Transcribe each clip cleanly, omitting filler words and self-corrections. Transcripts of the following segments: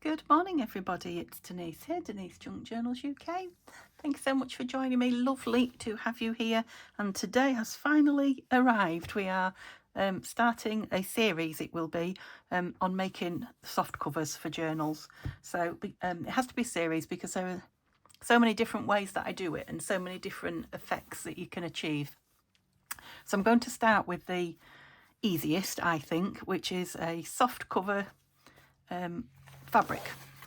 Good morning, everybody. It's Denise here, Denise Junk Journals UK. Thanks so much for joining me. Lovely to have you here. And today has finally arrived. We are starting a series, it will be, on making soft covers for journals. So it has to be a series because there are so many different ways that I do it and so many different effects that you can achieve. So I'm going to start with the easiest, I think, which is a soft cover fabric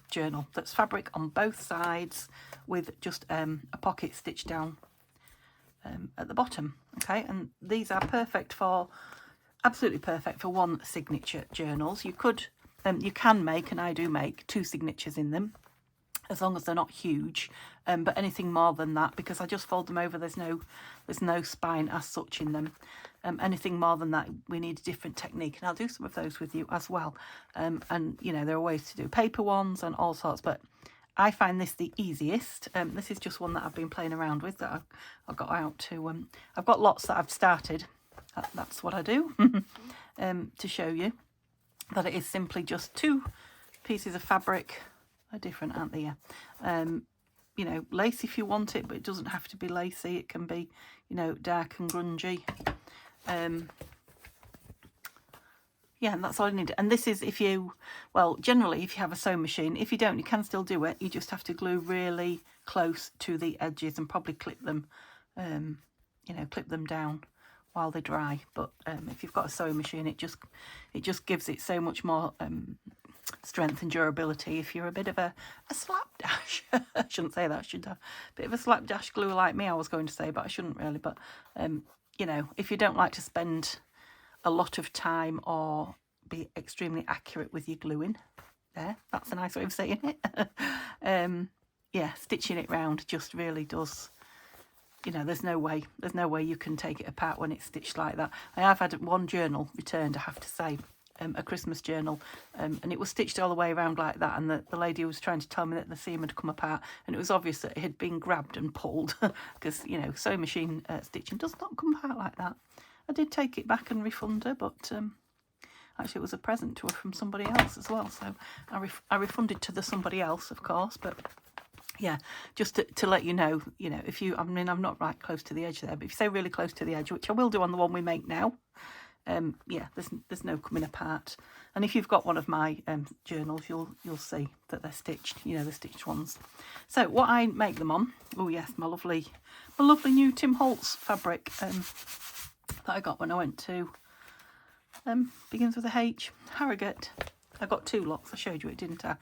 journal that's fabric on both sides with just a pocket stitched down at the bottom. Okay, and these are perfect for, absolutely perfect for one signature journals. You can make, and I do make, two signatures in them, as long as they're not huge, but anything more than that, because I just fold them over, there's no spine as such in them. Anything more than that, we need a different technique, and I'll do some of those with you as well. And you know, there are ways to do paper ones and all sorts, but I find this the easiest. This is just one that I've been playing around with, that I got out to. I've got lots that I've started. That's what I do. To show you that it is simply just two pieces of fabric. They're different, aren't they? Yeah. You know, lace if you want it, but it doesn't have to be lacy. It can be, you know, dark and grungy. Yeah, and that's all I need. And this is if you, well, generally if you have a sewing machine. If you don't, you can still do it. You just have to glue really close to the edges and probably clip them, you know, clip them down while they dry. But if you've got a sewing machine, it just gives it so much more strength and durability. If you're a bit of a slapdash, I shouldn't say that, should I? A bit of a slapdash glue like me, I was going to say, but I shouldn't really. But you know, if you don't like to spend a lot of time or be extremely accurate with your gluing, that's a nice way of saying it. Yeah, stitching it round just really does, you know, there's no way you can take it apart when it's stitched like that. I have had one journal returned, I have to say, a Christmas journal, and it was stitched all the way around like that, and the lady was trying to tell me that the seam had come apart, and it was obvious that it had been grabbed and pulled, because you know, sewing machine stitching does not come apart like that. I did take it back and refund her, but actually it was a present to her from somebody else as well, so I refunded to the somebody else, of course. But yeah, just to let you know, if you, I mean, I'm not right close to the edge there, but if you say really close to the edge, which I will do on the one we make now, yeah, there's no coming apart. And if you've got one of my journals, you'll see that they're stitched, you know, the stitched ones. So what I make them on, oh yes, my lovely new Tim Holtz fabric that I got when I went to begins with a H, Harrogate. I got two lots, I showed you it, didn't I?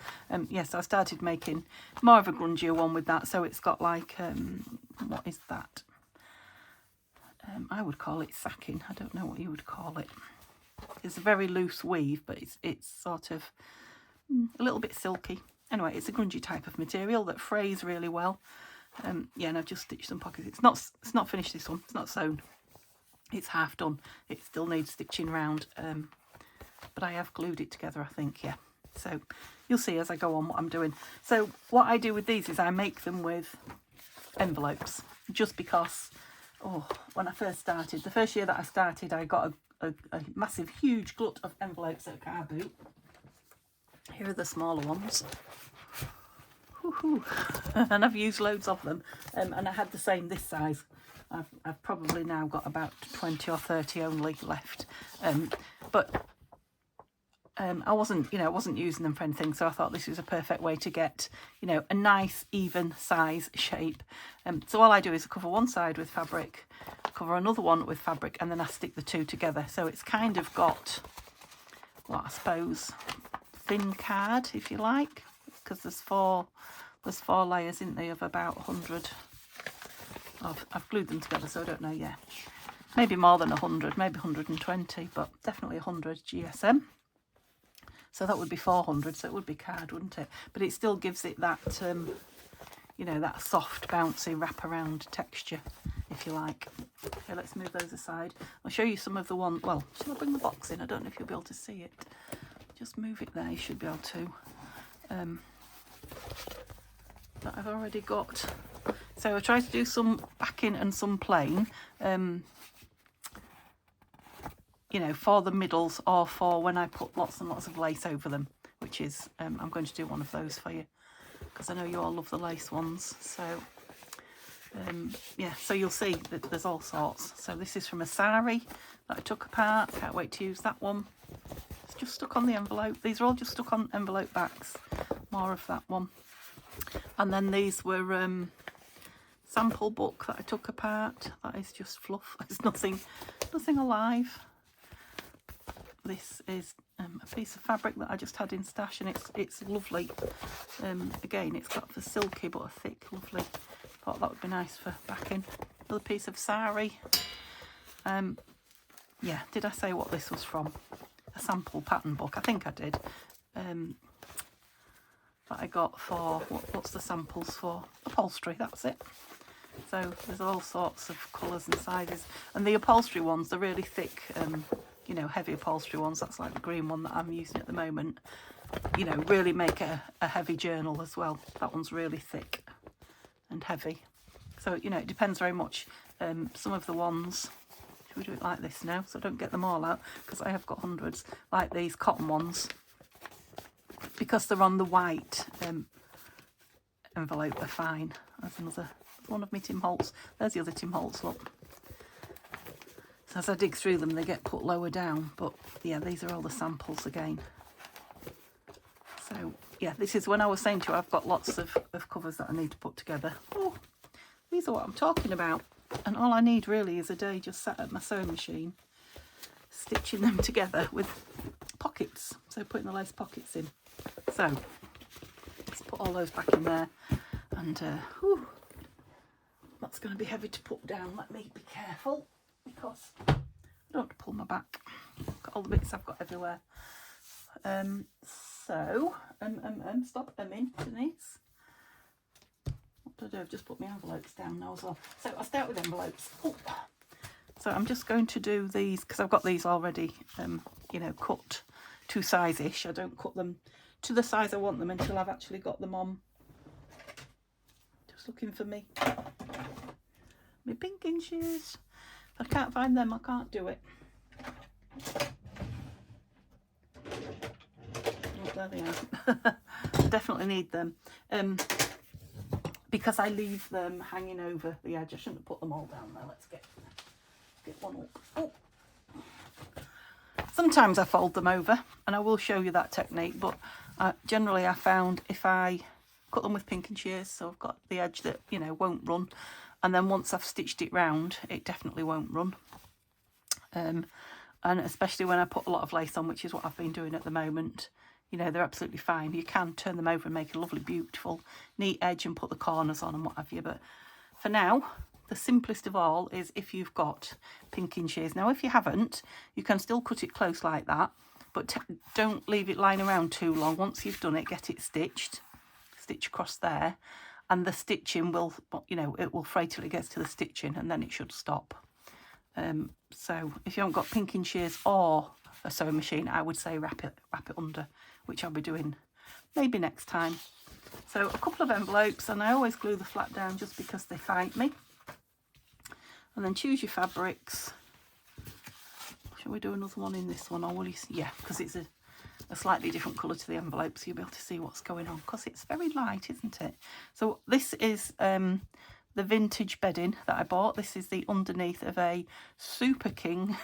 Yes, I started making more of a grungier one with that, so it's got like, what is that? I would call it sacking. I don't know what you would call it. It's a very loose weave, but it's sort of a little bit silky. Anyway, it's a grungy type of material that frays really well. Yeah, and I've just stitched some pockets. It's not finished, this one. It's not sewn. It's half done. It still needs stitching round, but I have glued it together, I think. Yeah. So you'll see as I go on what I'm doing. So what I do with these is I make them with envelopes, just because. Oh, when I first started, the first year that I started, I got a massive, huge glut of envelopes at Car Boot. Here are the smaller ones. And I've used loads of them. And I had the same this size. I've probably now got about 20 or 30 only left. But I wasn't using them for anything, so I thought this was a perfect way to get, you know, a nice even size shape. So all I do is cover one side with fabric, cover another one with fabric, and then I stick the two together. So it's kind of got, what I suppose, thin card, if you like, because there's four layers, isn't there, of about 100. I've glued them together, so I don't know. Yeah, maybe more than 100, maybe 120, but definitely 100 GSM. So that would be 400, so it would be card, wouldn't it? But it still gives it that, you know, that soft, bouncy, wraparound texture, if you like. Okay, let's move those aside. I'll show you some of the ones. Well, shall I bring the box in? I don't know if you'll be able to see it. Just move it there, you should be able to. That I've already got. So I try to do some backing and some plain. You know, for the middles or for when I put lots and lots of lace over them. which is, I'm going to do one of those for you because I know you all love the lace ones. So yeah, so you'll see that there's all sorts. So this is from a sari that I took apart. Can't wait to use that one. It's just stuck on the envelope. These are all just stuck on envelope backs. More of that one. And then these were sample book that I took apart. That is just fluff. It's nothing alive. This is a piece of fabric that I just had in stash, and it's lovely. Again, it's got the silky but a thick, lovely. Thought that would be nice for backing. Another piece of sari. Yeah, did I say what this was from? A sample pattern book. I think I did. That I got for, what's the samples for? Upholstery, that's it. So there's all sorts of colours and sizes. And the upholstery ones, they're really thick, you know, heavy upholstery ones. That's like the green one that I'm using at the moment. You know, really make a heavy journal as well. That one's really thick and heavy. So, you know, it depends very much. Some of the ones, should we do it like this now so I don't get them all out, because I have got hundreds, like these cotton ones, because they're on the white envelope, they're fine. There's another one of my Tim Holtz. There's the other Tim Holtz, look. So as I dig through them, they get put lower down. But yeah, these are all the samples again. So yeah, this is when I was saying to you, I've got lots of covers that I need to put together. Oh, these are what I'm talking about. And all I need really is a day just sat at my sewing machine, stitching them together with pockets. So putting the lace pockets in. So let's put all those back in there. And whew, that's going to be heavy to put down. Let me be careful, because I don't want to pull my back. Got all the bits I've got everywhere. So stop in, Denise. What do I do? I've just put my envelopes down now as well. So I'll start with envelopes. Oh. So I'm just going to do these because I've got these already, you know, cut to size-ish. I don't cut them to the size I want them until I've actually got them on. Just looking for me pink inches. If I can't find them, I can't do it. Oh, there they are. I definitely need them. Because I leave them hanging over the edge. I shouldn't have put them all down there. Let's get one up. Oh. Sometimes I fold them over, and I will show you that technique, but generally I found if I cut them with pink and shears, so I've got the edge that, you know, won't run, and then once I've stitched it round, it definitely won't run. And especially when I put a lot of lace on, which is what I've been doing at the moment, you know, they're absolutely fine. You can turn them over and make a lovely, beautiful, neat edge and put the corners on and what have you. But for now, the simplest of all is if you've got pinking shears. Now, if you haven't, you can still cut it close like that, but don't leave it lying around too long. Once you've done it, get it stitched, stitch across there, and the stitching will, you know, it will fray till it gets to the stitching, and then it should stop. So if you haven't got pinking shears or a sewing machine, I would say wrap it under, which I'll be doing maybe next time. So a couple of envelopes, and I always glue the flat down just because they fight me. And then choose your fabrics. Shall we do another one in this one, or will you see? Yeah, because it's a slightly different colour to the envelope, so you'll be able to see what's going on, because it's very light, isn't it? So this is the vintage bedding that I bought. This is the underneath of a Super King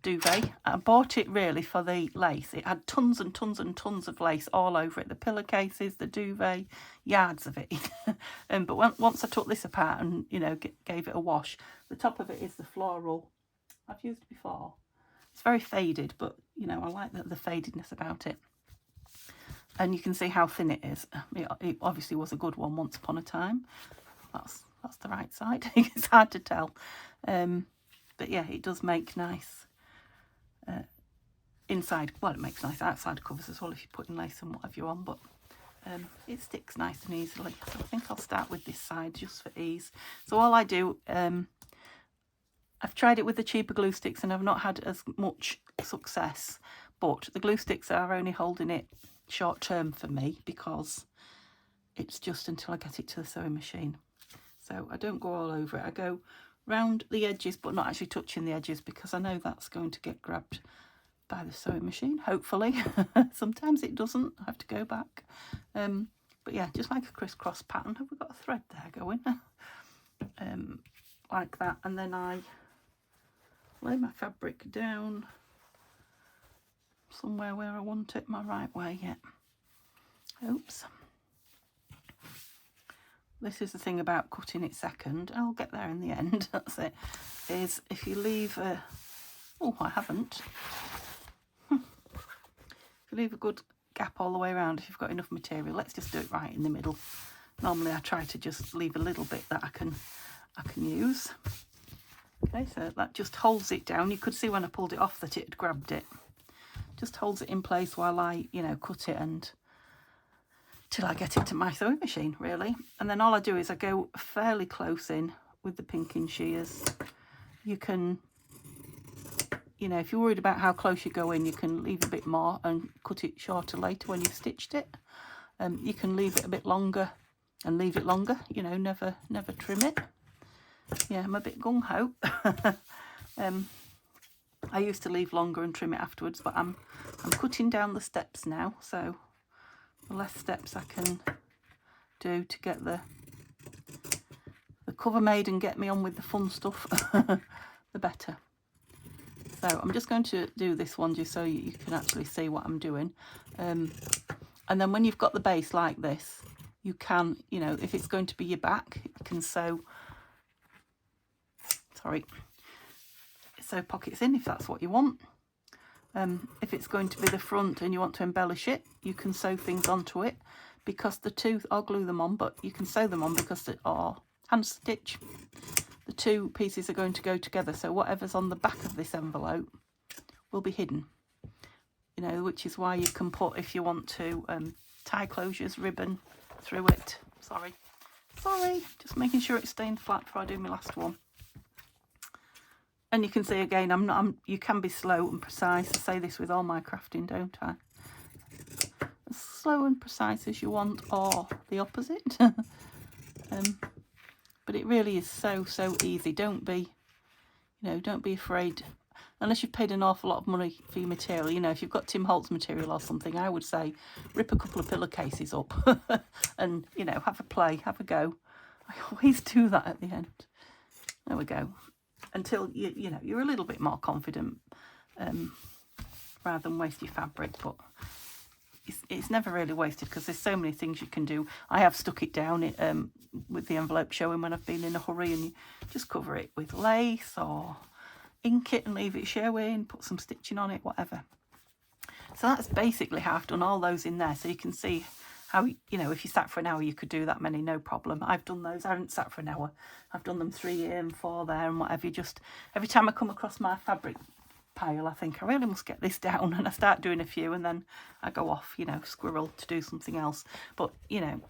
duvet. I bought it really for the lace. It had tons and tons and tons of lace all over it. The pillowcases, the duvet, yards of it. But once I took this apart and, you know, gave it a wash, the top of it is the floral. I've used it before. It's very faded, but, you know, I like the fadedness about it. And you can see how thin it is. It obviously was a good one once upon a time. That's the right side. It's hard to tell. But yeah, it does make nice inside. Well, it makes nice outside covers as well if you're putting lace and whatever you on. But it sticks nice and easily. So I think I'll start with this side just for ease. So all I do, I've tried it with the cheaper glue sticks and I've not had as much success. But the glue sticks are only holding it short term for me, because it's just until I get it to the sewing machine. So I don't go all over it. I go round the edges but not actually touching the edges, because I know that's going to get grabbed by the sewing machine, hopefully. Sometimes it doesn't, I have to go back. But yeah, just like a crisscross pattern. Have we got a thread there going? Like that, and then I lay my fabric down somewhere where I want it, my right way. Yeah. Oops. This is the thing about cutting it second. I'll get there in the end. That's it. Is if you leave a... Oh, I haven't. If you leave a good gap all the way around, if you've got enough material, let's just do it right in the middle. Normally I try to just leave a little bit that I can use. Okay, so that just holds it down. You could see when I pulled it off that it had grabbed it. Just holds it in place while I, you know, cut it and till I get it to my sewing machine, really. And then all I do is I go fairly close in with the pinking shears. You can, you know, if you're worried about how close you go in, you can leave a bit more and cut it shorter later when you've stitched it. You can leave it a bit longer and leave it longer, you know, never trim it. Yeah, I'm a bit gung-ho. I used to leave longer and trim it afterwards, but I'm cutting down the steps now, so the less steps I can do to get the cover made and get me on with the fun stuff, the better. So I'm just going to do this one just so you can actually see what I'm doing. And then when you've got the base like this, you can, you know, if it's going to be your back, you can sew pockets in if that's what you want. If it's going to be the front and you want to embellish it, you can sew things onto it because the two, I'll glue them on, but you can sew them on because they are hand stitch. The two pieces are going to go together, so whatever's on the back of this envelope will be hidden, you know, which is why you can put, if you want to, tie closures, ribbon through it. Sorry, just making sure it's staying flat before I do my last one. And you can see again, you can be slow and precise. I say this with all my crafting, don't I? As slow and precise as you want, or the opposite. But it really is so easy. Don't be afraid. Unless you've paid an awful lot of money for your material. You know, if you've got Tim Holtz material or something, I would say rip a couple of pillowcases up and, you know, have a play, have a go. I always do that at the end. There we go. Until you know you're a little bit more confident, rather than waste your fabric. But it's never really wasted because there's so many things you can do. I have stuck it down with the envelope showing when I've been in a hurry, and you just cover it with lace or ink it and leave it showing, put some stitching on it, whatever. So that's basically how I've done all those in there, so you can see how, you know, if you sat for an hour you could do that many, no problem. I've done those. I haven't sat for an hour. I've done them 3 here and 4 there and whatever. You just, every time I come across my fabric pile, I think I really must get this down, and I start doing a few and then I go off, you know, squirrel to do something else. But, you know,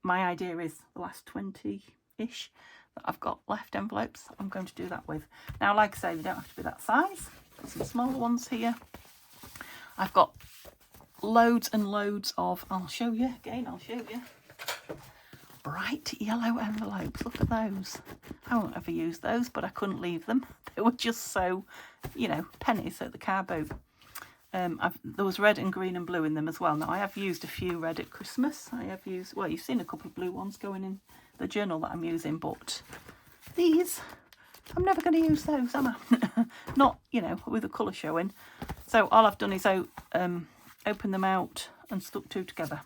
my idea is the last 20-ish that I've got left envelopes, I'm going to do that with. Now, like I say, they don't have to be that size. Got some smaller ones here. I've got loads and loads of, I'll show you, bright yellow envelopes. Look at those. I won't ever use those, but I couldn't leave them. They were just so, you know, pennies at the car boot. There was red and green and blue in them as well. Now, I have used a few red at Christmas. I have used, well, you've seen a couple of blue ones going in the journal that I'm using, but these, I'm never going to use those, am I? Not, you know, with the colour showing. So all I've done is open them out and stuck two together.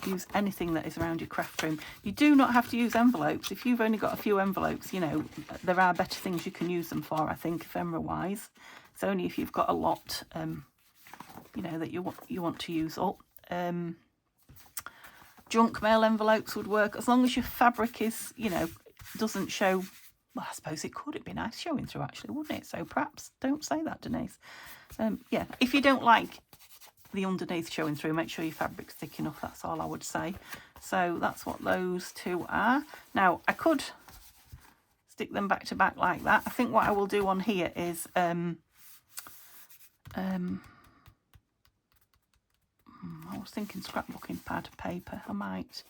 Use anything that is around your craft room. You do not have to use envelopes. If you've only got a few envelopes, you know, there are better things you can use them for, I think, ephemera wise. It's only if you've got a lot, you know, that you want to use up. Junk mail envelopes would work, as long as your fabric is, you know, doesn't show. Well, I suppose it could. It'd be nice showing through, actually, wouldn't it? So perhaps don't say that, Denise. Yeah, if you don't like the underneath showing through, make sure your fabric's thick enough. That's all I would say. So that's what those two are. Now, I could stick them back to back like that. I think what I will do on here is I was thinking scrapbooking pad paper. I might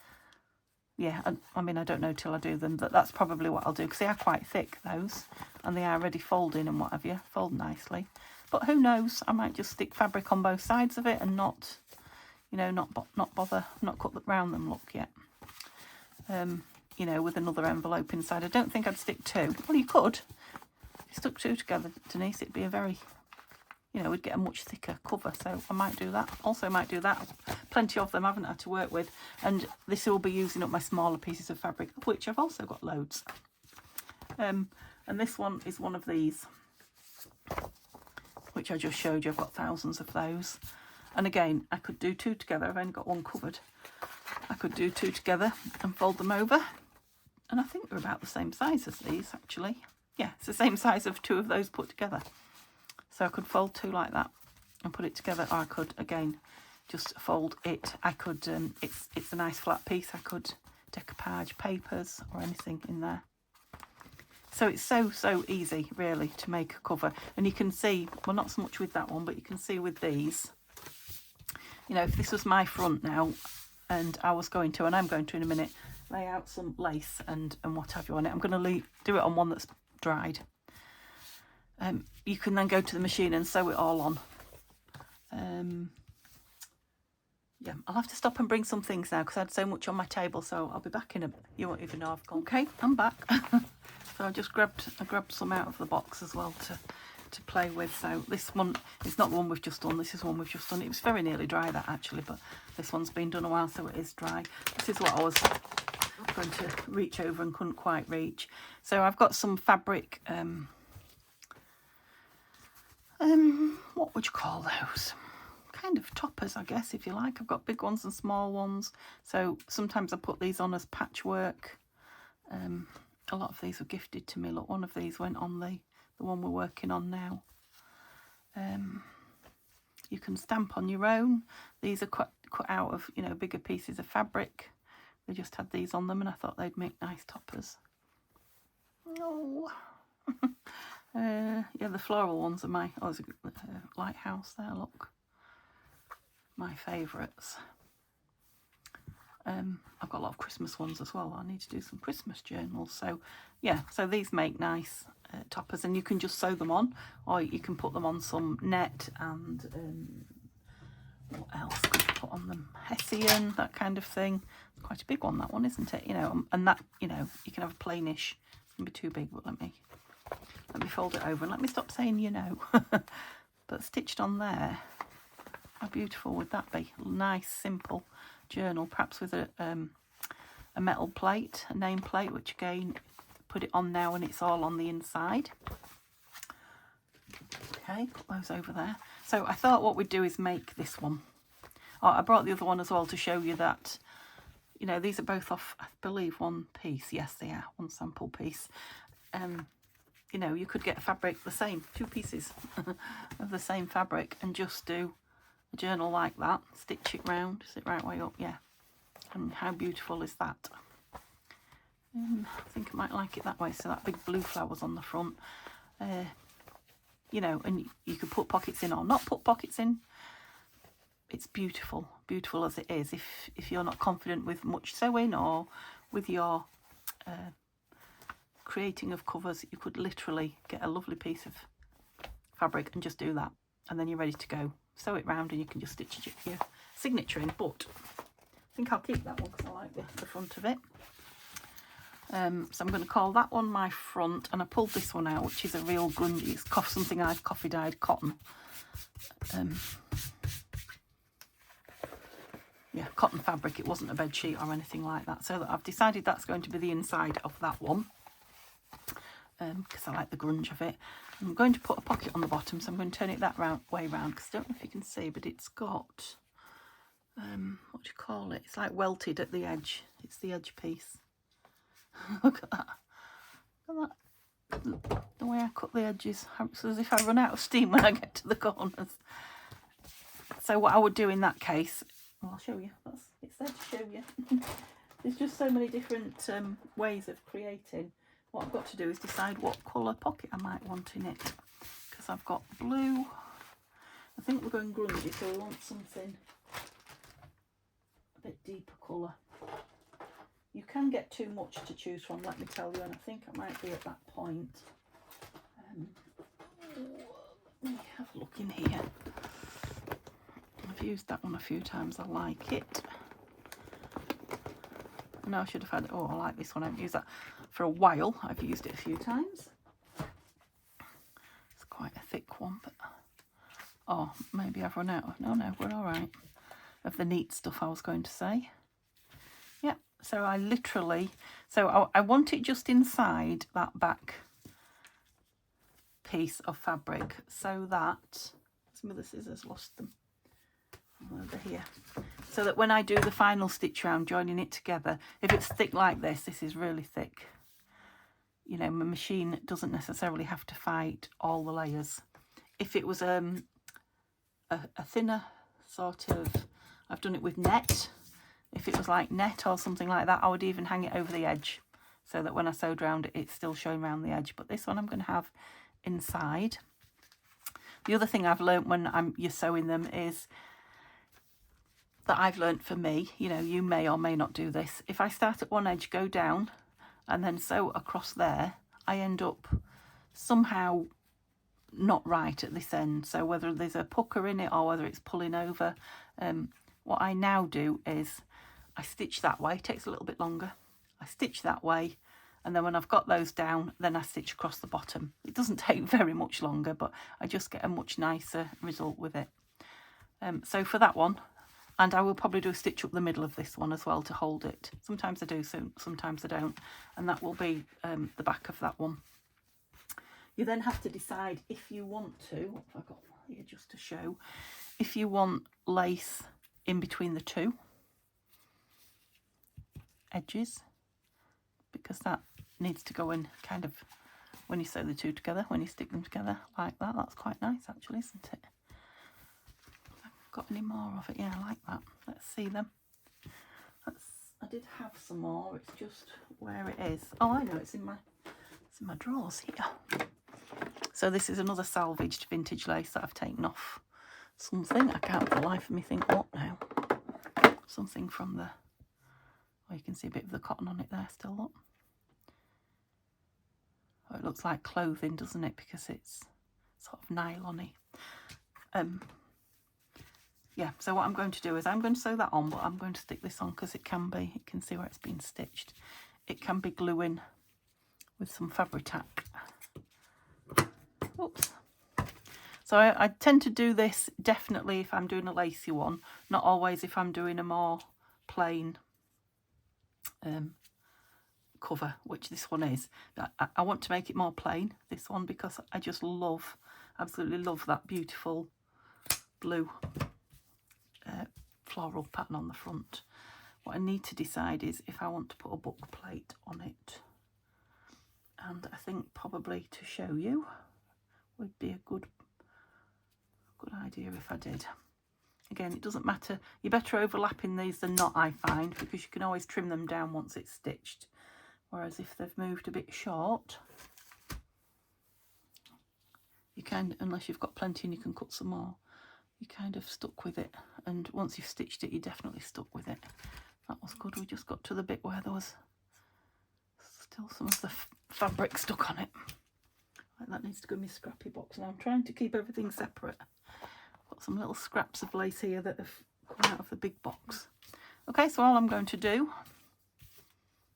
yeah, I mean, I don't know till I do them, but that's probably what I'll do, because they are quite thick, those, and they are ready folding and what have you, fold nicely. But who knows, I might just stick fabric on both sides of it and not, you know, not bother, not cut round them, look, yet. You know, with another envelope inside. I don't think I'd stick two. Well, you could. If you stuck two together, Denise, it'd be a very, you know, we'd get a much thicker cover. So I might do that. Also might do that. Plenty of them I haven't had to work with. And this will be using up my smaller pieces of fabric, of which I've also got loads. And this one is one of these, which I just showed you. I've got thousands of those. And again, I could do two together. I've only got one covered. I could do two together and fold them over. And I think they're about the same size as these, actually. Yeah, it's the same size of two of those put together. So I could fold two like that and put it together. Or I could, again, just fold it. I could, it's a nice flat piece. I could decoupage papers or anything in there. So it's so easy, really, to make a cover. And you can see, well, not so much with that one, but you can see with these, you know, if this was my front now, and I was going to, and I'm going to in a minute, lay out some lace and what have you on it. I'm going to do it on one that's dried. You can then go to the machine and sew it all on. Yeah, I'll have to stop and bring some things now because I had so much on my table, so I'll be back in a bit. You won't even know I've gone. Okay, I'm back. So I grabbed some out of the box as well to play with. So this one is not the one we've just done. This is one we've just done. It was very nearly dry, that, actually, but this one's been done a while, so it is dry. This is what I was going to reach over and couldn't quite reach. So I've got some fabric, what would you call those? Kind of toppers, I guess, if you like. I've got big ones and small ones. So sometimes I put these on as patchwork. A lot of these were gifted to me. Look, one of these went on the one we're working on now. You can stamp on your own. These are cut out of, you know, bigger pieces of fabric. They just had these on them and I thought they'd make nice toppers. Oh. Yeah, the floral ones are my, there's a lighthouse there, look. My favourites. I've got a lot of Christmas ones as well. I need to do some Christmas journals. So yeah, so these make nice toppers, and you can just sew them on, or you can put them on some net and what else could you put on them? Hessian, that kind of thing. It's quite a big one, that one, isn't it? You know, and that, you know, you can have a plainish. It's gonna be too big, but let me fold it over and let me stop saying you know. But stitched on there, how beautiful would that be? Nice, simple journal, perhaps with a metal plate, a name plate, which again, put it on now and it's all on the inside. Okay, put those over there. So I thought what we'd do is make this one. Oh, I brought the other one as well to show you that, you know, these are both off, I believe, one piece. Yes, they are, one sample piece. You know, you could get fabric the same, two pieces of the same fabric, and just do a journal like that, stitch it round, sit right way up, yeah. And how beautiful is that? I think I might like it that way, so that big blue flower's on the front. You know, and you could put pockets in or not put pockets in. It's beautiful, beautiful as it is. If you're not confident with much sewing or with your creating of covers, you could literally get a lovely piece of fabric and just do that, and then you're ready to go. Sew it round and you can just stitch your signature in. But I think I'll keep that one because I like the front of it. So I'm going to call that one my front, and I pulled this one out, which is a real grungy. It's something I've coffee dyed cotton. Yeah, cotton fabric. It wasn't a bed sheet or anything like that. So I've decided that's going to be the inside of that one, because I like the grunge of it. I'm going to put a pocket on the bottom, so I'm going to turn it that way round, because I don't know if you can see, but it's got, what do you call it? It's like welted at the edge. It's the edge piece. Look at that. Look at that. The way I cut the edges. It's as if I run out of steam when I get to the corners. So what I would do in that case, well, I'll show you. It's there to show you. There's just so many different ways of creating. What I've got to do is decide what colour pocket I might want in it, because I've got blue. I think we're going grungy, so we want something a bit deeper colour. You can get too much to choose from, let me tell you, and I think I might be at that point. Let me have a look in here. I've used that one a few times, I like it. No, I should have had, oh, I like this one, I haven't used that for a while. I've used it a few times. It's quite a thick one, but, oh, maybe I've run out. No, we're all right. Of the neat stuff I was going to say. Yeah, so I literally, so I want it just inside that back piece of fabric so that, some of the scissors lost them over here, so that when I do the final stitch round joining it together, if it's thick like this is really thick, you know, my machine doesn't necessarily have to fight all the layers. If it was a thinner sort of, I've done it with net, if it was like net or something like that, I would even hang it over the edge so that when I sewed round it, it's still showing around the edge. But this one I'm going to have inside. The other thing I've learnt when you're sewing them is that I've learnt for me, you know, you may or may not do this. If I start at one edge, go down and then sew across there, I end up somehow not right at this end. So whether there's a pucker in it or whether it's pulling over, what I now do is I stitch that way. It takes a little bit longer. I stitch that way, and then when I've got those down, then I stitch across the bottom. It doesn't take very much longer, but I just get a much nicer result with it. So for that one, and I will probably do a stitch up the middle of this one as well to hold it. Sometimes I do, sometimes I don't, and that will be the back of that one. You then have to decide if you want to, what have I got here just to show, if you want lace in between the two edges, because that needs to go in kind of when you sew the two together, when you stick them together like that. That's quite nice actually, isn't it? Got any more of it? Yeah, I like that. Let's see them. I did have some more, it's just where it is. Oh, I know, it's in my drawers here. So this is another salvaged vintage lace that I've taken off something. I can't for the life of me think what now. Something from the, oh, you can see a bit of the cotton on it there still, look. Oh, it looks like clothing, doesn't it, because it's sort of nylon-y. Yeah, so what I'm going to do is I'm going to sew that on, but I'm going to stick this on because it can be, you can see where it's been stitched. It can be gluing with some Fabri-Tac. Oops. So I tend to do this definitely if I'm doing a lacy one, not always if I'm doing a more plain cover, which this one is. I want to make it more plain, this one, because I just love, absolutely love that beautiful blue floral pattern on the front. What I need to decide is if I want to put a book plate on it, and I think probably to show you would be a good idea if I did. Again, it doesn't matter, you're better overlapping these than not, I find, because you can always trim them down once it's stitched, whereas if they've moved a bit short, you can, unless you've got plenty and you can cut some more, you're kind of stuck with it, and once you've stitched it, you're definitely stuck with it. That was good. We just got to the bit where there was still some of the fabric stuck on it. Right, that needs to go in my scrappy box. Now I'm trying to keep everything separate. Got some little scraps of lace here that have come out of the big box. Okay, so all I'm going to do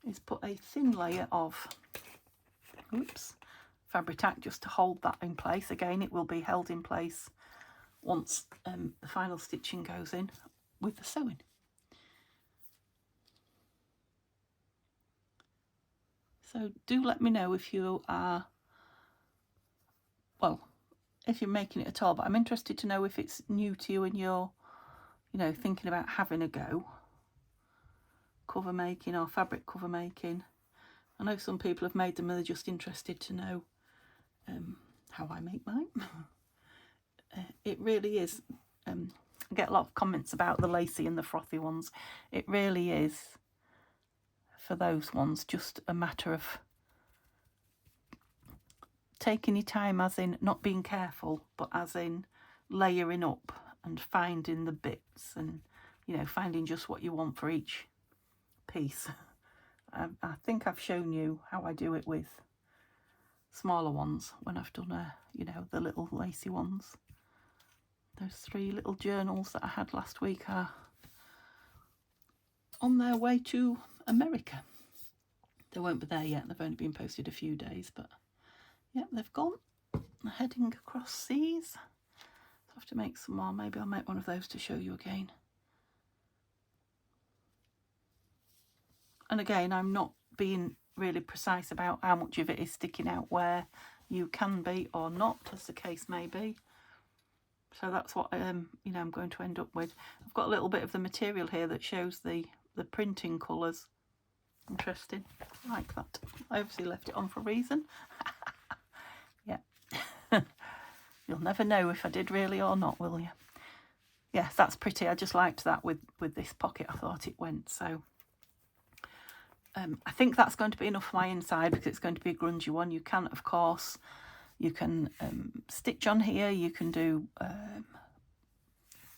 is put a thin layer of Fabri-Tac just to hold that in place. Again, it will be held in place once the final stitching goes in with the sewing. So do let me know if you are, well, if you're making it at all, but I'm interested to know if it's new to you and you're, you know, thinking about having a go. Cover making or fabric cover making. I know some people have made them and they're just interested to know how I make mine. It really is, I get a lot of comments about the lacy and the frothy ones. It really is, for those ones, just a matter of taking your time, as in not being careful, but as in layering up and finding the bits and, you know, finding just what you want for each piece. I think I've shown you how I do it with smaller ones when I've done you know, the little lacy ones. Those 3 little journals that I had last week are on their way to America. They won't be there yet. They've only been posted a few days, but yeah, they've gone. They're heading across seas. I'll have to make some more. Maybe I'll make one of those to show you again. And again, I'm not being really precise about how much of it is sticking out where. You can be or not, as the case may be. So that's what you know, I'm going to end up with. I've got a little bit of the material here that shows the printing colours. Interesting. I like that. I obviously left it on for a reason. Yeah. You'll never know if I did really or not, will you? Yes, that's pretty. I just liked that with this pocket. I thought it went. So I think that's going to be enough for my inside, because it's going to be a grungy one. You can, of course, you can stitch on here. You can do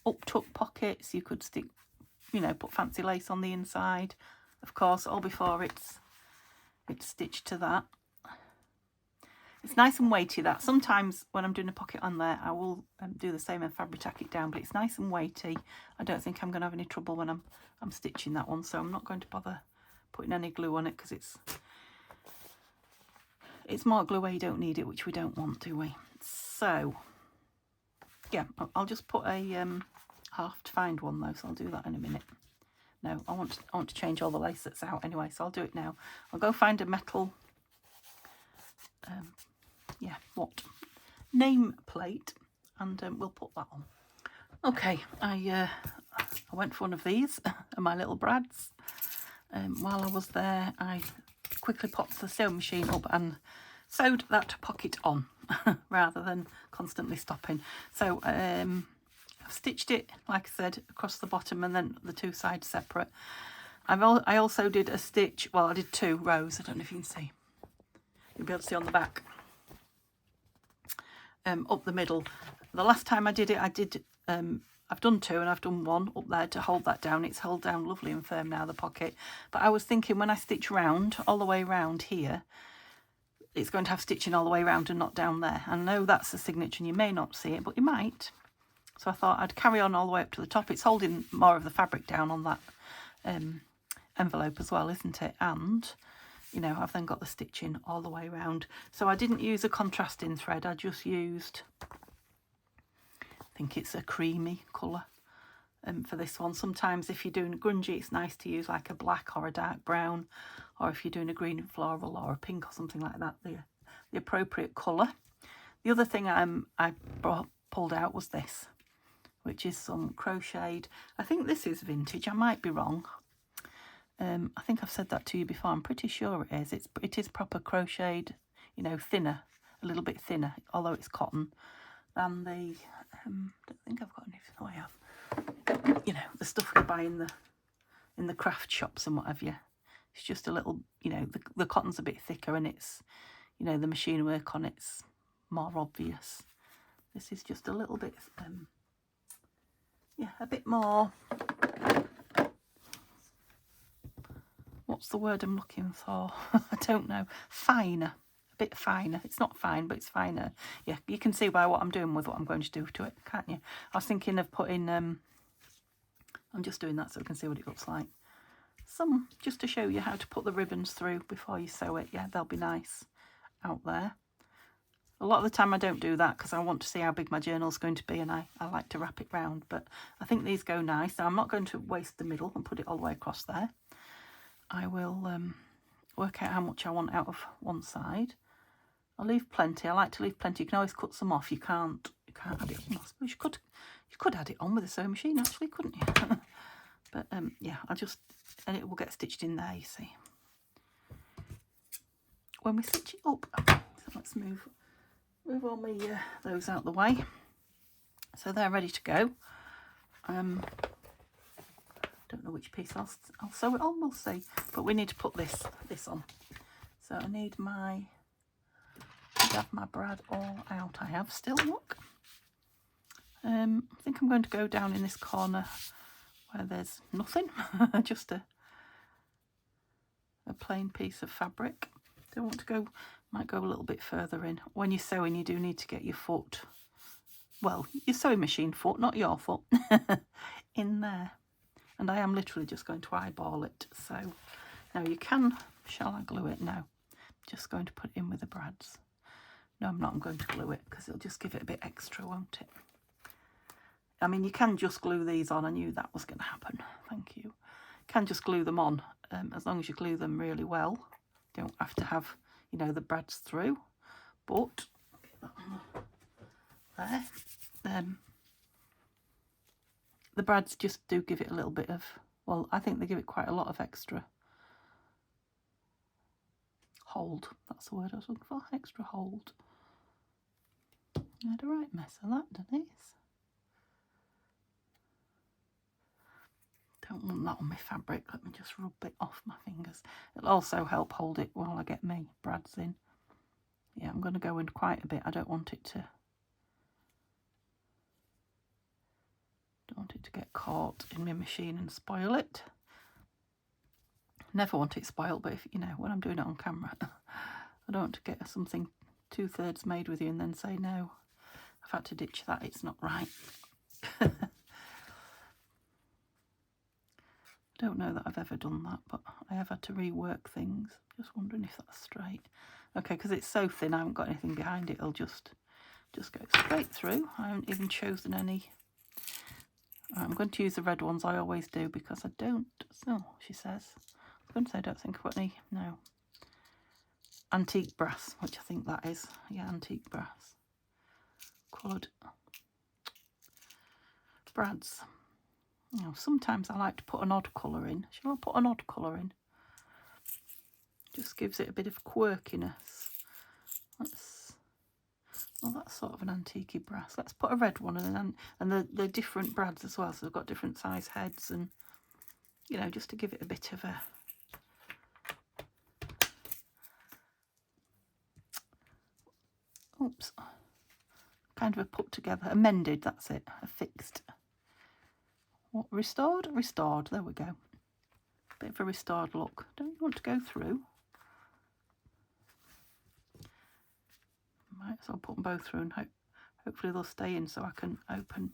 up-tuck pockets. You could stick, you know, put fancy lace on the inside, of course, all before it's stitched to that. It's nice and weighty, that. Sometimes when I'm doing a pocket on there, I will do the same and fabric tack it down, but it's nice and weighty. I don't think I'm going to have any trouble when I'm stitching that one, so I'm not going to bother putting any glue on it, because it's more glue where you don't need it, which we don't want, do we? So yeah, I'll just put a I'll have to find one though, so I'll do that in a minute. No, I want to change all the lace that's out anyway, so I'll do it now. I'll go find a metal yeah, what name plate, and we'll put that on. Okay, I went for one of these my little brads. While I was there, I quickly popped the sewing machine up and sewed that pocket on rather than constantly stopping. So I've stitched it, like I said, across the bottom and then the 2 sides separate. I also did a stitch, well, I did 2 rows. I don't know if you can see. You'll be able to see on the back. Up the middle. The last time I did it, I've done 2 and I've done 1 up there to hold that down. It's held down lovely and firm now, the pocket. But I was thinking, when I stitch round, all the way round here, it's going to have stitching all the way around and not down there. I know that's the signature and you may not see it, but you might. So I thought I'd carry on all the way up to the top. It's holding more of the fabric down on that envelope as well, isn't it? And, you know, I've then got the stitching all the way around. So I didn't use a contrasting thread. I just used, I think it's a creamy colour for this one. Sometimes if you're doing a grungy, it's nice to use like a black or a dark brown, or if you're doing a green and floral or a pink or something like that, the appropriate colour. The other thing I pulled out was this, which is some crocheted. I think this is vintage. I might be wrong. I think I've said that to you before. I'm pretty sure it is. It is proper crocheted, you know, thinner, a little bit thinner, although it's cotton. Than the, I don't think I've got anything. Oh, I have. You know, the stuff you buy in the craft shops and what have you. It's just a little, you know, the cotton's a bit thicker and it's, you know, the machine work on it's more obvious. This is just a little bit, yeah, a bit more, what's the word I'm looking for? I don't know. Finer. A bit finer. It's not fine, but it's finer. Yeah, you can see by what I'm doing with what I'm going to do to it, can't you? I was thinking of putting, I'm just doing that so we can see what it looks like. Some, just to show you how to put the ribbons through before you sew it. Yeah, they'll be nice out there. A lot of the time I don't do that because I want to see how big my journal's going to be, and I like to wrap it round, but I think these go nice. Now, I'm not going to waste the middle and put it all the way across there. I will work out how much I want out of one side. I'll leave plenty. I like to leave plenty. You can always cut some off. You can't add it on. I suppose you could add it on with a sewing machine, actually, couldn't you? But yeah, and it will get stitched in there, you see. When we stitch it up, so let's move all my those out the way. So they're ready to go. Don't know which piece I'll sew it on, we'll see. But we need to put this on. So I need to have my brad all out. I have still, look. I think I'm going to go down in this corner where there's nothing, just a a plain piece of fabric. Don't want to go, might go a little bit further in. When you're sewing, you do need to get your foot, well, your sewing machine foot, not your foot, in there. And I am literally just going to eyeball it. So now you can, shall I glue it? No, just going to put it in with the brads. No, I'm not. I'm going to glue it because it'll just give it a bit extra, won't it? I mean, you can just glue these on. I knew that was going to happen. Thank you. Can just glue them on as long as you glue them really well. Don't have to have, you know, the brads through. But there, the brads just do give it a little bit of, well, I think they give it quite a lot of extra hold. That's the word I was looking for. Extra hold. I had a right mess of that, Denise. Don't want that on my fabric. Let me just rub it off my fingers. It'll also help hold it while I get my brads in. Yeah, I'm going to go in quite a bit. I don't want it to get caught in my machine and spoil it. Never want it spoiled, but if, you know, when I'm doing it on camera, I don't want to get something 2/3 made with you and then say, no, I've had to ditch that, it's not right. I don't know that I've ever done that, but I have had to rework things. Just wondering if that's straight. Okay, because it's so thin, I haven't got anything behind it. It'll just go straight through. I haven't even chosen any. I'm going to use the red ones. I always do because I don't. So she says. I was going to say I don't think I've got any. No. Antique brass, which I think that is. Yeah, antique brass. Coloured brads. You know, sometimes I like to put an odd colour in. Shall I put an odd colour in? Just gives it a bit of quirkiness. Well, that's sort of an antique brass. Let's put a red one in, and the different brads as well. So they've got different size heads, and you know, just to give it a bit of a kind of a put together, amended. That's it, a fixed. What, restored? Restored. There we go. Bit of a restored look. Don't you want to go through? Might as well put them both through and hopefully they'll stay in so I can open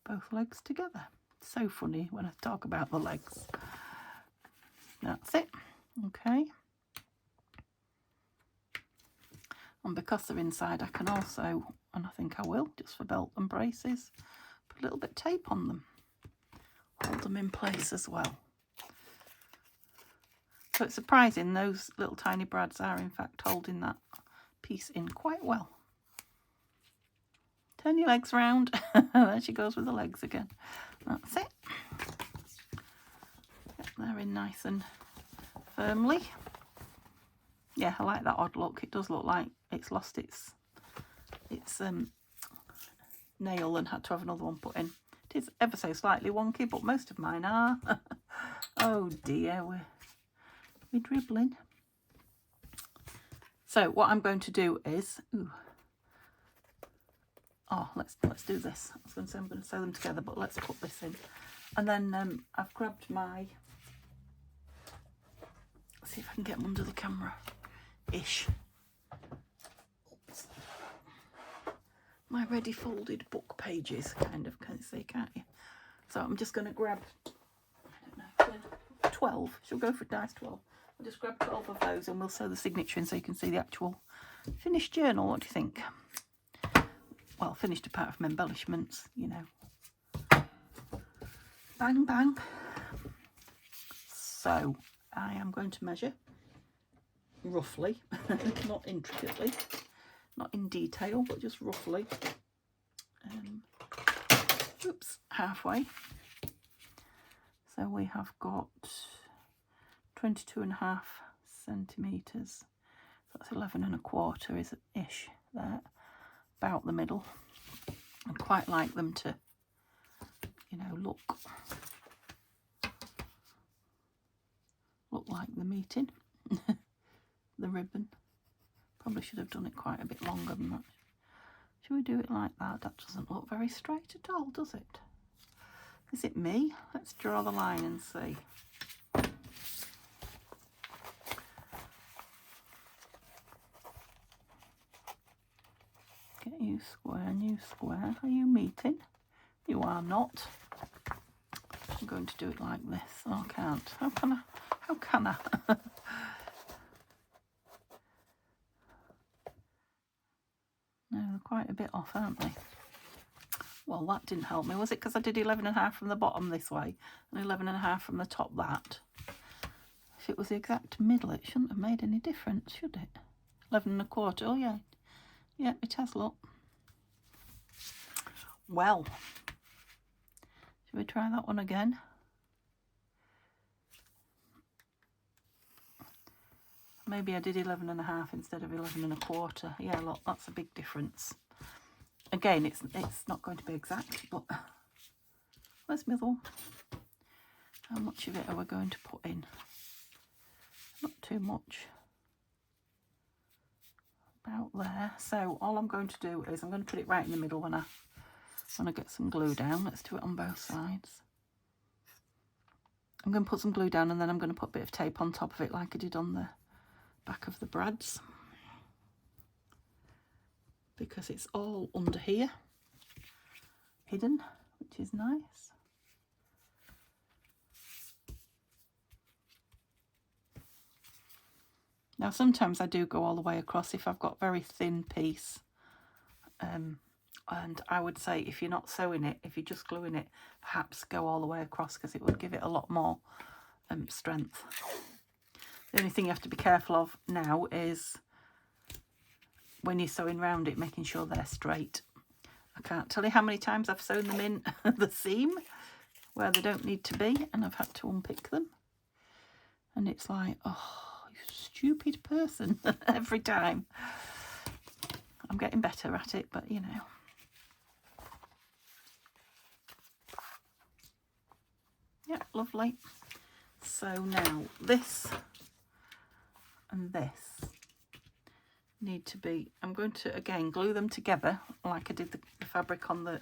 both legs together. So funny when I talk about the legs. That's it. Okay. And because they're inside, I can also, and I think I will, just for belt and braces, put a little bit of tape on them. Hold them in place as well. So it's surprising those little tiny brads are in fact holding that piece in quite well. Turn your legs round. There she goes with the legs again. That's it. Get there in nice and firmly. Yeah, I like that odd look. It does look like it's lost its nail and had to have another one put in. It is ever so slightly wonky, but most of mine are. Oh dear, we're dribbling. So what I'm going to do is, let's do this. I was going to say I'm going to sew them together, but let's put this in. And then I've grabbed my, let's see if I can get them under the camera-ish. My ready folded book pages, kind of, can you see, can't you? So I'm just going to grab, I don't know, 12. She'll go for a nice 12. I'll just grab 12 of those and we'll sew the signature in so you can see the actual finished journal. What do you think? Well, finished apart from embellishments, you know. Bang, bang. So I am going to measure roughly, not intricately, not in detail, but just roughly. Halfway. So we have got 22.5 centimetres. So that's 11.25 is ish there, about the middle. I'd quite like them to, you know, look like the meeting. The ribbon. Probably should have done it quite a bit longer than that. Should we do it like that? That doesn't look very straight at all, does it? Is it me? Let's draw the line and see. You square, new square. Are you meeting? You are not. I'm going to do it like this. Oh, I can't. How can I? How can I? No, they're quite a bit off, aren't they? Well, that didn't help me. Was it because I did 11.5 from the bottom this way and 11.5 from the top that? If it was the exact middle, it shouldn't have made any difference, should it? 11.25. Oh, yeah. Yeah, it has, look. Well, should we try that one again? Maybe I did 11.5 instead of 11.25. Yeah, look, that's a big difference. Again, it's not going to be exact, but where's my other? How much of it are we going to put in? Not too much. About there. So all I'm going to do is I'm going to put it right in the middle when I get some glue down. Let's do it on both sides. I'm going to put some glue down and then I'm going to put a bit of tape on top of it like I did on the back of the brads, because it's all under here, hidden, which is nice. Now sometimes I do go all the way across if I've got a very thin piece, and I would say if you're not sewing it, if you're just gluing it, perhaps go all the way across because it would give it a lot more strength. The only thing you have to be careful of now is when you're sewing round it, making sure they're straight. I can't tell you how many times I've sewn them in the seam where they don't need to be, and I've had to unpick them. And it's like, oh, you stupid person, every time. I'm getting better at it, but you know. Yeah, lovely. So now this and this need to be, I'm going to again glue them together like I did the fabric on the,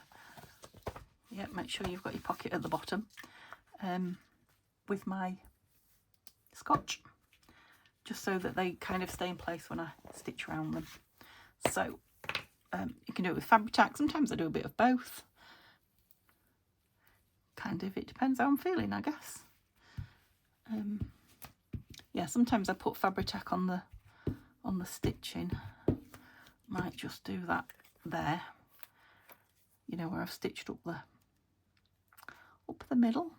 yeah, make sure you've got your pocket at the bottom, with my scotch, just so that they kind of stay in place when I stitch around them. So you can do it with Fabri-Tac. Sometimes I do a bit of both. Kind of, it depends how I'm feeling, I guess. Yeah, sometimes I put Fabri-Tac on the stitching. Might just do that there, you know, where I've stitched up the middle,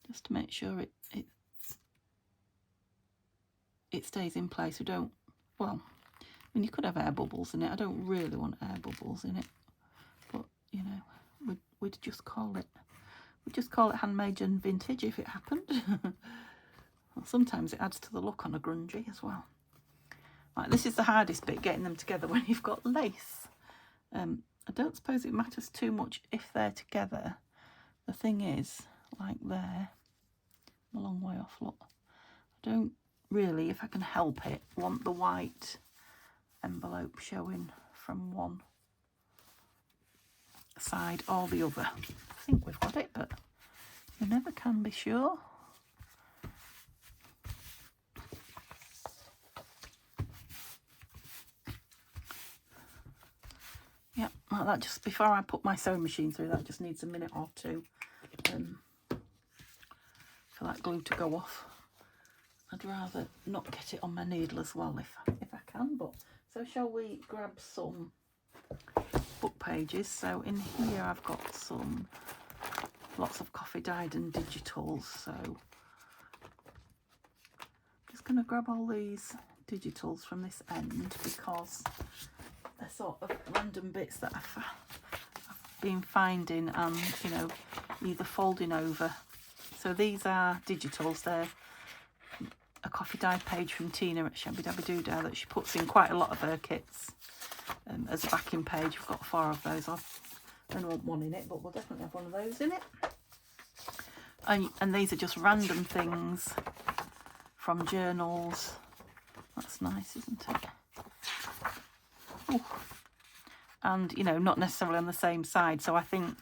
just to make sure it stays in place. We don't, well, I mean, you could have air bubbles in it. I don't really want air bubbles in it, but you know, we'd just call it handmade and vintage if it happened. Well, sometimes it adds to the look on a grungy as well. Right, this is the hardest bit, getting them together when you've got lace. I don't suppose it matters too much if they're together. The thing is, like there, I'm a long way off, look. I don't really, if I can help it, want the white envelope showing from one side or the other. I think we've got it, but you never can be sure. Yeah, like that. Just before I put my sewing machine through, that just needs a minute or two for that glue to go off. I'd rather not get it on my needle as well if I can. But so shall we grab some book pages? So in here I've got lots of coffee dyed and digitals. So I'm just going to grab all these digitals from this end because they're sort of random bits that I've been finding and, you know, either folding over. So these are digitals. They're a coffee dyed page from Tina at Shabby Dabby Doodah that she puts in quite a lot of her kits as a backing page. We've got 4 of those. I only want 1 in it, but we'll definitely have 1 of those in it. And these are just random things from journals. That's nice, isn't it? Ooh. And, you know, not necessarily on the same side. So I think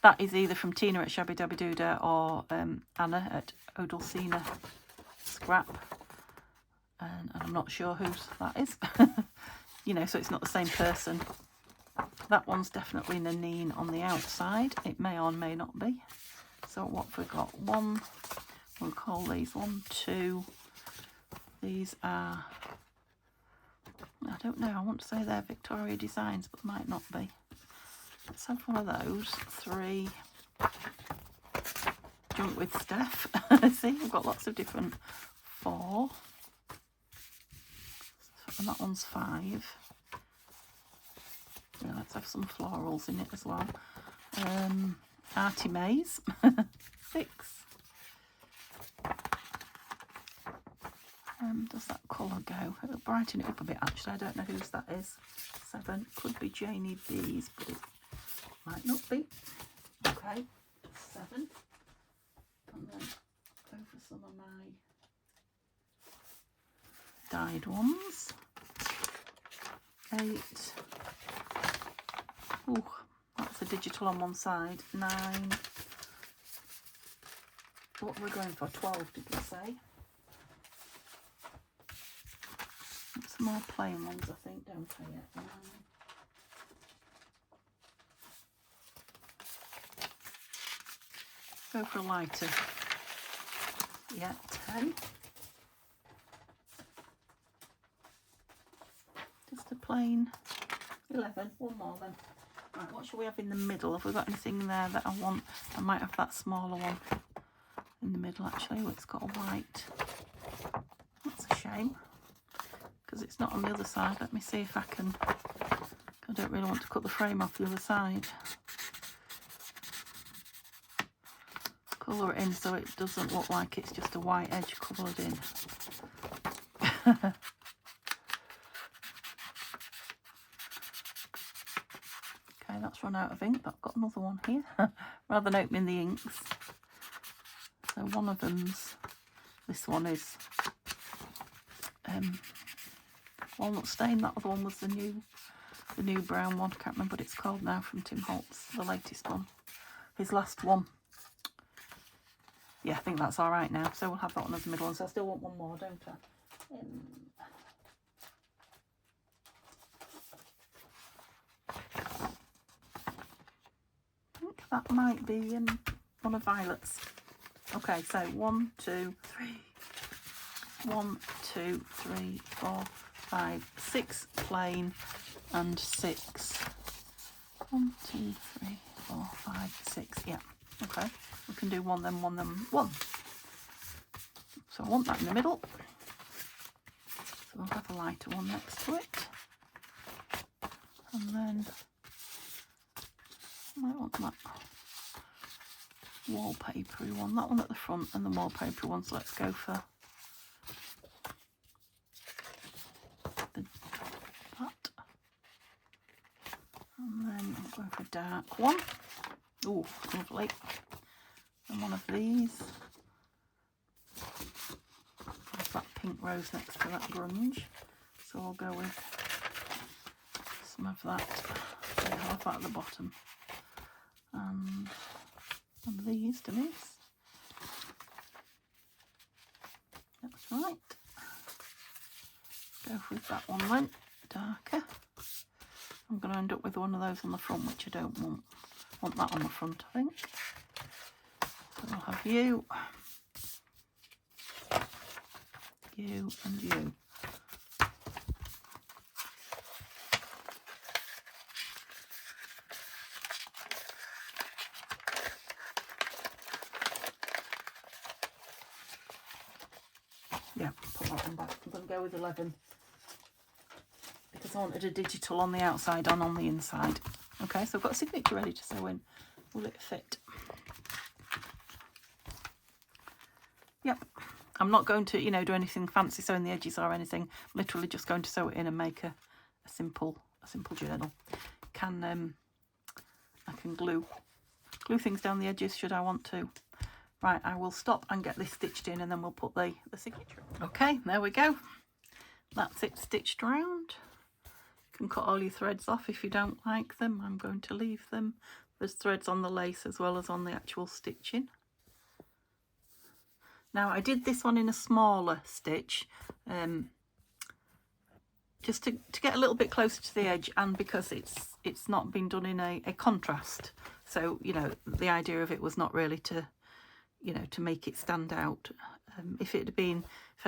that is either from Tina at Shabby Dabby Doodah or Anna at Odalcina Scrap. And I'm not sure whose that is. You know, so it's not the same person. That one's definitely Nanine on the outside. It may or may not be. So what have we got? One, we'll call these 1, 2. These are, I don't know, I want to say they're Victoria Designs, but might not be. Let's have one of those. 3. Junk with Steph. See, we've got lots of different. 4. And that one's 5. Yeah, let's have some florals in it as well. Artie Mays. 6. Does that colour go? It'll brighten it up a bit actually. I don't know whose that is. 7. Could be Janie B's, but it might not be. Okay, 7. And then go for some of my dyed ones. 8. Oh, that's a digital on one side. 9. What were we going for? 12, did we say? Some more plain ones, I think, don't I? Yeah. 9. Go for a lighter. Yeah, 10. Just a plain 11. One more then. Right, what shall we have in the middle? Have we got anything there that I want? I might have that smaller one in the middle actually. Oh, it's got a white. That's a shame because it's not on the other side. Let me see if I can. I don't really want to cut the frame off the other side. Colour it in so it doesn't look like it's just a white edge coloured in. Okay, that's run out of ink, but I've got another one here. Rather than opening the inks. So one of them's, this one is walnut stain. That other one was the new brown one. I can't remember what it's called now, from Tim Holtz, the latest one. His last one. Yeah, I think that's all right now. So we'll have that one as the middle one. So I still want one more, don't I? I think that might be one of Violet's. Okay, so 1, 2, 3. 1, 2, 3, 4, 5, 6 plain and 6. 1, 2, 3, 4, 5, 6. Yeah. Okay. We can do one, then one, then one. So I want that in the middle. So we'll have a lighter one next to it. And then I might want that wallpapery one. That one at the front and the wallpapery one. So let's go for that. And then I'm going for a dark one. Oh, lovely. And one of these. There's that pink rose next to that grunge. So I'll go with some of that. So I'll have that at the bottom. And one of these, Denise. That's right. Go with that one then, darker. I'm going to end up with one of those on the front, which I don't want. I want that on the front, I think. So we'll have you, you and you. Yeah, put that one back. I'm going to go with 11 because I wanted a digital on the outside and on the inside. Okay, so I've got a signature ready to sew in. Will it fit? Yep. I'm not going to, do anything fancy sewing the edges or anything. I'm literally just going to sew it in and make a simple journal. I can glue things down the edges should I want to. Right, I will stop and get this stitched in and then we'll put the signature on. Okay, there we go. That's it stitched around. You can cut all your threads off if you don't like them. I'm going to leave them. There's threads on the lace as well as on the actual stitching. Now I did this one in a smaller stitch just to get a little bit closer to the edge, and because it's not been done in a contrast, so you know the idea of it was not really to, you know, to make it stand out. If I'd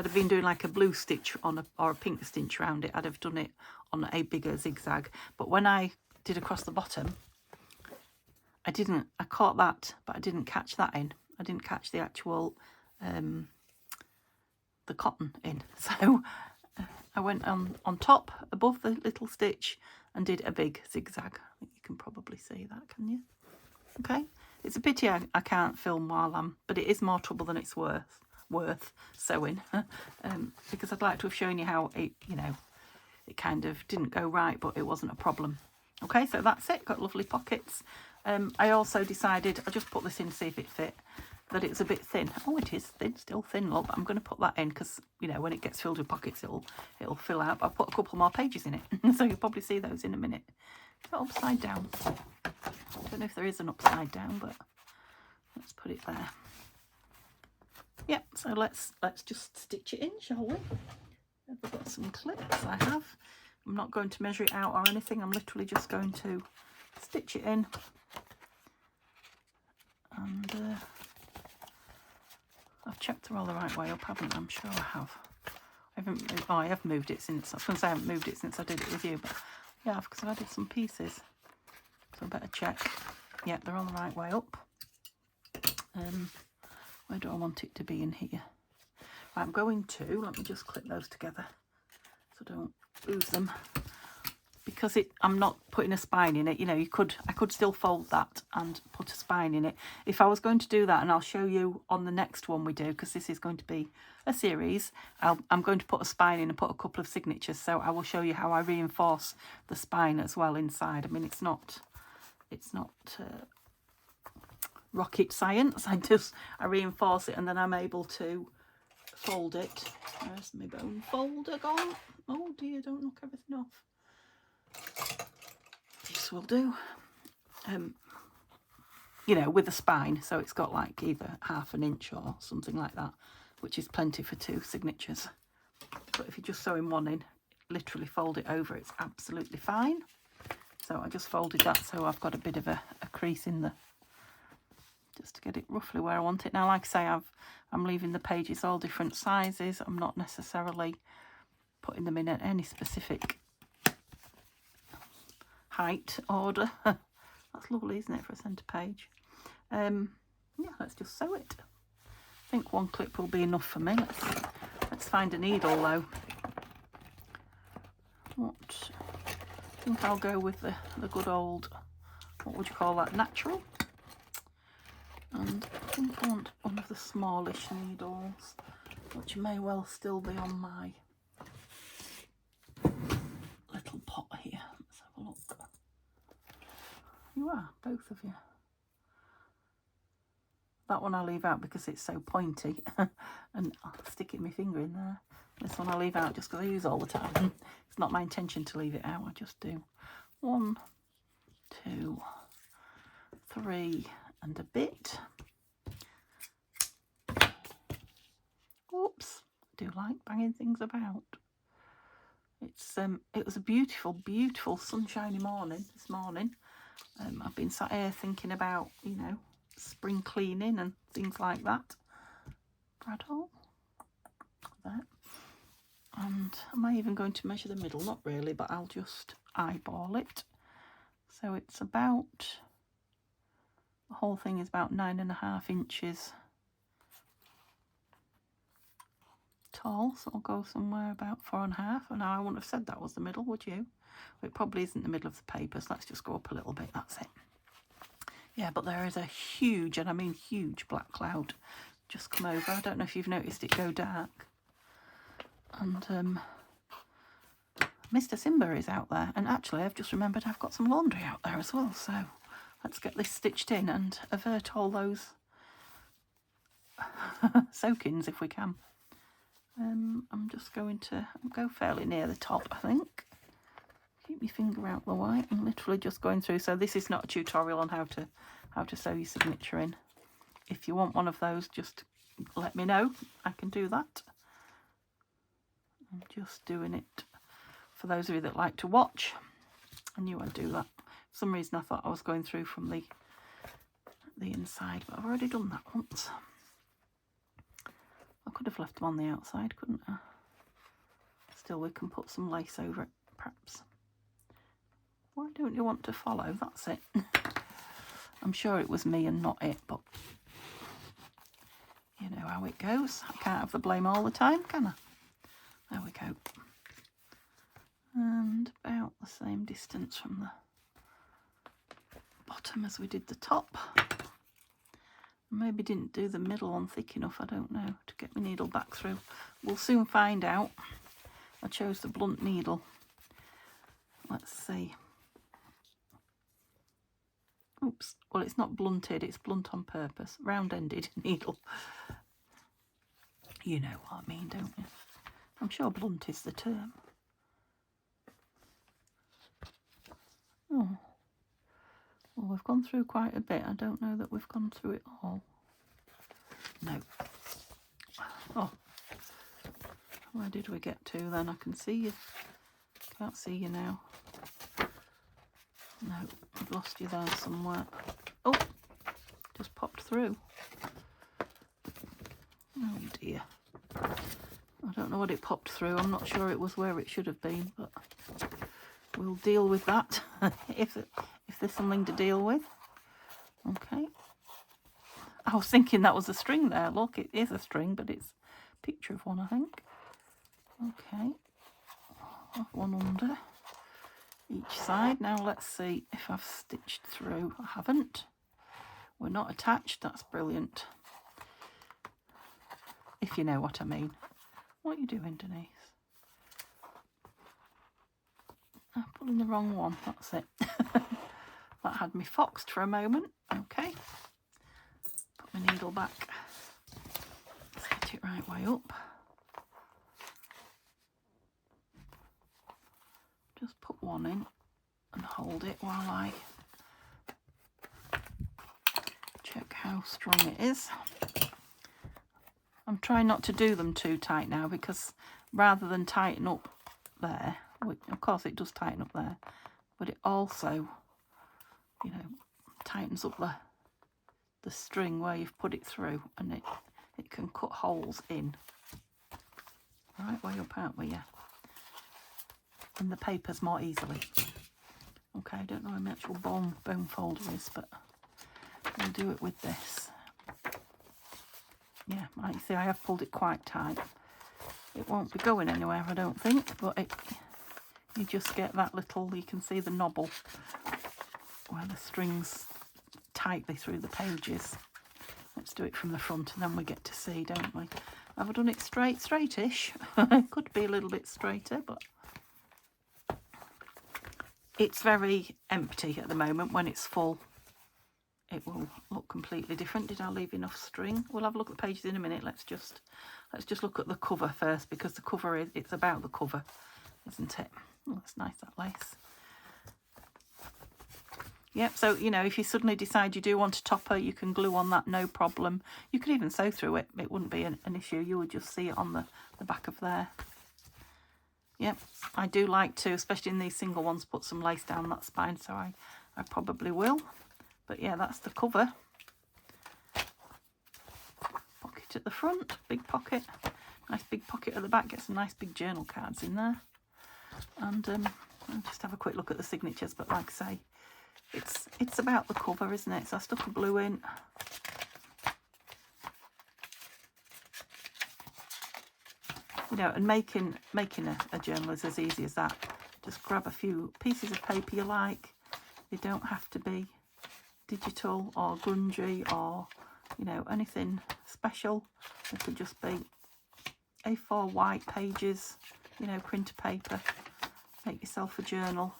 have been doing like a blue stitch on or a pink stitch around it, I'd have done it on a bigger zigzag. But when I did across the bottom, I caught that, but I didn't catch that in. I didn't catch the actual the cotton in. So I went on top above the little stitch and did a big zigzag. I think you can probably see that, can you? Okay, it's a pity I can't film while but it is more trouble than it's worth sewing, because I'd like to have shown you how it, you know, it kind of didn't go right, but it wasn't a problem. Okay, so that's it. Got lovely pockets. I also decided, I just put this in to see if it fit, that it's a bit thin. Oh, it is thin, still thin, look. I'm going to put that in because, you know, when it gets filled with pockets, it'll fill out. I'll put a couple more pages in it, so you'll probably see those in a minute. Is that upside down? I don't know if there is an upside down, but let's put it there. Yeah, so let's just stitch it in, shall we? I've got some clips. I have. I'm not going to measure it out or anything. I'm literally just going to stitch it in. And I've checked they're all the right way up, haven't I? I'm sure I have. I have moved it since. I was going to say I haven't moved it since I did it with you, but yeah, because I've added some pieces. So I better check. Yeah, they're all the right way up. Where do I want it to be in here? Right, I'm going to, let me just clip those together so I don't lose them. Because I'm not putting a spine in it, you know, I could still fold that and put a spine in it. If I was going to do that, and I'll show you on the next one we do, because this is going to be a series, I'm going to put a spine in and put a couple of signatures, so I will show you how I reinforce the spine as well inside. I mean, it's not rocket science. I reinforce it, and then I'm able to fold it. Where's my bone folder gone? Oh dear, don't knock everything off. This will do. You know, with a spine, so it's got like either ½ an inch or something like that, which is plenty for 2 signatures. But if you're just sewing one in, literally fold it over, it's absolutely fine. So I just folded that, so I've got a bit of a crease in the, just to get it roughly where I want it. Now, like I say, I'm leaving the pages all different sizes. I'm not necessarily putting them in any specific height order. That's lovely, isn't it, for a centre page? Yeah, let's just sew it. I think one clip will be enough for me. Let's find a needle though. I think I'll go with the good old, what would you call that, natural? And I think I want one of the smallish needles, which may well still be on my little pot here. Let's have a look. You are, both of you. That one I'll leave out because it's so pointy and I'll stick my finger in there. This one I'll leave out just because I use it all the time. It's not my intention to leave it out, I just do. 1, 2, 3 and a bit. Oops, I do like banging things about. It was a beautiful, beautiful sunshiny morning this morning. I've been sat here thinking about, you know, spring cleaning and things like that. Brad-hole. There. And am I even going to measure the middle? Not really, but I'll just eyeball it. So it's about, the whole thing is about 9.5 inches tall, so I'll go somewhere about 4.5. And now I wouldn't have said that was the middle, would you? Well, it probably isn't the middle of the paper, so let's just go up a little bit. That's it. Yeah, but there is a huge, and I mean huge, black cloud just come over. I don't know if you've noticed it go dark. And Mr. Simba is out there, and actually I've just remembered I've got some laundry out there as well, so let's get this stitched in and avert all those soak-ins if we can. I'm just going to go fairly near the top, I think. Keep my finger out the way. I'm literally just going through. So this is not a tutorial on how to sew your signature in. If you want one of those, just let me know. I can do that. I'm just doing it for those of you that like to watch. I knew I'd do that. For some reason I thought I was going through from the inside, but I've already done that once. I could have left them on the outside, couldn't I? Still, we can put some lace over it, perhaps. Why don't you want to follow? That's it. I'm sure it was me and not it, but you know how it goes. I can't have the blame all the time, can I? There we go. And about the same distance from the bottom as we did the top. Maybe didn't do the middle one thick enough, I don't know, to get my needle back through. We'll soon find out. I chose the blunt needle. Let's see. Oops, well, it's not blunted, it's blunt on purpose. Round-ended needle. You know what I mean, don't you? I'm sure blunt is the term. Oh. Well, we've gone through quite a bit. I don't know that we've gone through it all. No. Oh. Where did we get to then? I can see you. Can't see you now. No, I've lost you there somewhere. Oh, just popped through. Oh dear. I don't know what it popped through. I'm not sure it was where it should have been, but we'll deal with that if there's something to deal with. Okay. I was thinking that was a string there. Look, it is a string, but it's a picture of one, I think. Okay. One under each side. Now let's see if I've stitched through. I haven't. We're not attached. That's brilliant. If you know what I mean. What are you doing, Denise? I'm pulling the wrong one. That's it. That had me foxed for a moment. Okay. Put my needle back. Set it right way up. Just put one in and hold it while I check how strong it is. I'm trying not to do them too tight now, because rather than tighten up there, which of course it does tighten up there, but it also, you know, tightens up the string where you've put it through, and it can cut holes in. Right way up, aren't we? Yeah. And the papers more easily. Okay, I don't know where my actual bone folder is, but we'll do it with this. Yeah, like you see, I have pulled it quite tight. It won't be going anywhere, I don't think, but you just get that little, you can see the knobble where the string's tightly through the pages. Let's do it from the front and then we get to see, don't we? Have I done it straightish? It could be a little bit straighter, but it's very empty at the moment. When it's full, it will look completely different. Did I leave enough string? We'll have a look at the pages in a minute. Let's just look at the cover first, because the cover it's about the cover, isn't it? Oh, that's nice, that lace. Yep, so, you know, if you suddenly decide you do want a topper, you can glue on that, no problem. You could even sew through it. It wouldn't be an issue. You would just see it on the back of there. Yep, I do like to, especially in these single ones, put some lace down that spine, so I probably will. But yeah, that's the cover. Pocket at the front, big pocket. Nice big pocket at the back, get some nice big journal cards in there. And I'll just have a quick look at the signatures, but like I say, it's about the cover, isn't it? So I stuck a blue in. You know, and making a journal is as easy as that. Just grab a few pieces of paper you like. They don't have to be digital or grungy or, you know, anything special. It could just be A4 white pages, you know, printer paper. Make yourself a journal.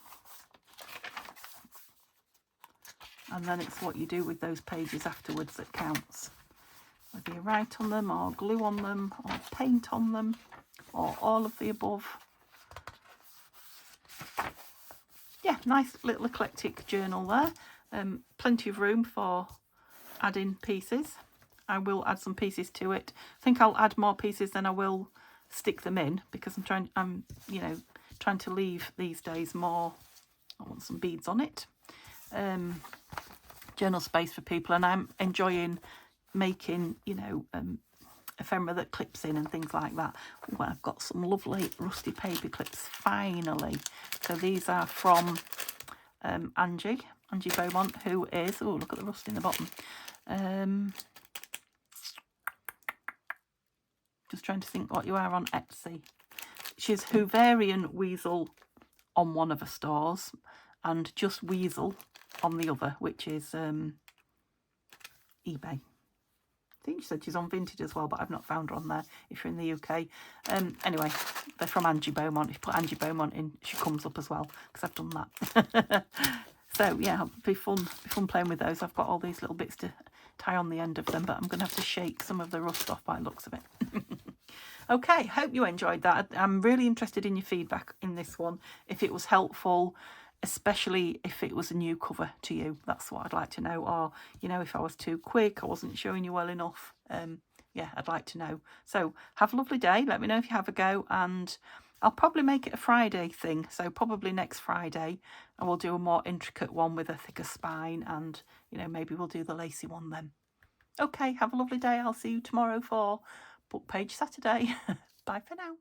And then it's what you do with those pages afterwards that counts. Whether you write on them or glue on them or paint on them or all of the above. Yeah, nice little eclectic journal there. Plenty of room for adding pieces. I will add some pieces to it. I think I'll add more pieces than I will stick them in, because I'm you know, trying to leave these days more, I want some beads on it, journal space for people, and I'm enjoying making, you know, ephemera that clips in and things like that. Ooh, I've got some lovely rusty paper clips finally. So these are from Angie Beaumont, who is, oh, look at the rust in the bottom. Just trying to think what you are on Etsy. She's Hooverian Weasel on one of her stores and Just Weasel on the other, which is eBay. I think she said she's on Vinted as well, but I've not found her on there if you're in the UK. Anyway, they're from Angie Beaumont. If you put Angie Beaumont in, she comes up as well, because I've done that. So yeah, it'll be fun playing with those. I've got all these little bits to tie on the end of them, but I'm going to have to shake some of the rust off by the looks of it. Okay, hope you enjoyed that. I'm really interested in your feedback in this one, if it was helpful, especially if it was a new cover to you. That's what I'd like to know. Or, you know, if I was too quick, I wasn't showing you well enough. Yeah, I'd like to know. So have a lovely day. Let me know if you have a go, and I'll probably make it a Friday thing. So probably next Friday I will do a more intricate one with a thicker spine, and, you know, maybe we'll do the lacy one then. Okay, have a lovely day. I'll see you tomorrow for Book Page Saturday. Bye for now.